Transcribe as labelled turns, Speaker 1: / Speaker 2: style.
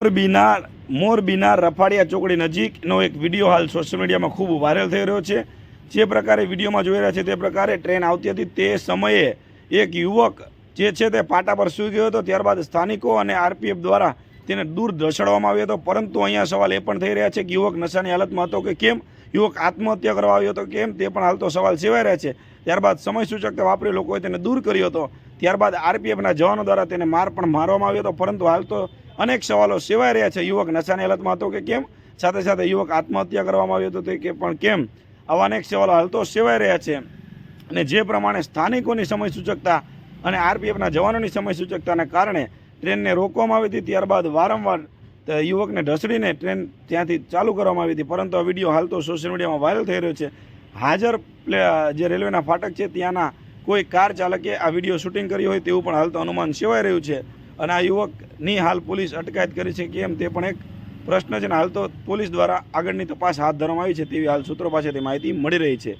Speaker 1: મોરબીના રફાડિયા ચોકડી નજીકનો એક વિડીયો હાલ સોશિયલ મીડિયામાં ખૂબ વાયરલ થઈ રહ્યો છે। જે પ્રકારે વિડીયોમાં જોઈ રહ્યા છે તે પ્રકારે ટ્રેન આવતી હતી તે સમયે એક યુવક જે છે તે પાટા પર સૂઈ ગયો હતો। ત્યારબાદ સ્થાનિકો અને આરપીએફ દ્વારા તેને દૂર ધસેડવામાં આવ્યો હતો। પરંતુ અહીંયા સવાલ એ પણ થઈ રહ્યા છે કે યુવક નશાની હાલતમાં હતો કે કેમ, યુવક આત્મહત્યા કરવા આવ્યો હતો કેમ, તે પણ હાલ તો સવાલ સેવાઈ રહ્યા છે। ત્યારબાદ સમય સૂચકતા વાપરી લોકોએ તેને દૂર કર્યો હતો। ત્યારબાદ આરપીએફના જવાનો દ્વારા તેને માર પણ મારવામાં આવ્યો હતો। પરંતુ હાલ તો અનેક સવાલો સેવાઈ રહ્યા છે। યુવક નશાની હાલતમાં હતો કે કેમ, સાથે સાથે યુવક આત્મહત્યા કરવામાં આવ્યો હતો તે કે પણ કેમ, આવા અનેક સવાલો હાલ તો સેવાઈ રહ્યા છે। અને જે પ્રમાણે સ્થાનિકોની સમય સૂચકતા અને આરપીએફના જવાનોની સમય સૂચકતાને કારણે ટ્રેનને રોકવામાં આવી હતી। ત્યારબાદ વારંવાર યુવકને ઢસડીને ટ્રેન ત્યાંથી ચાલુ કરવામાં આવી હતી। પરંતુ આ વિડીયો હાલ તો સોશિયલ મીડિયામાં વાયરલ થઈ રહ્યો છે। હાજર જે રેલવેના ફાટક છે ત્યાંના કોઈ કાર ચાલકે આ વિડીયો શૂટિંગ કર્યું હોય તેવું પણ હાલ તો અનુમાન સેવાઈ રહ્યું છે। અને આ યુવકની હાલ પોલીસ અટકાયત કરી છે કેમ તે પણ એક પ્રશ્ન છે। હાલ તો પોલીસ દ્વારા આગળની તપાસ હાથ ધરવામાં આવી છે તેવી હાલ સૂત્રો પાસેથી માહિતી મળી રહી છે।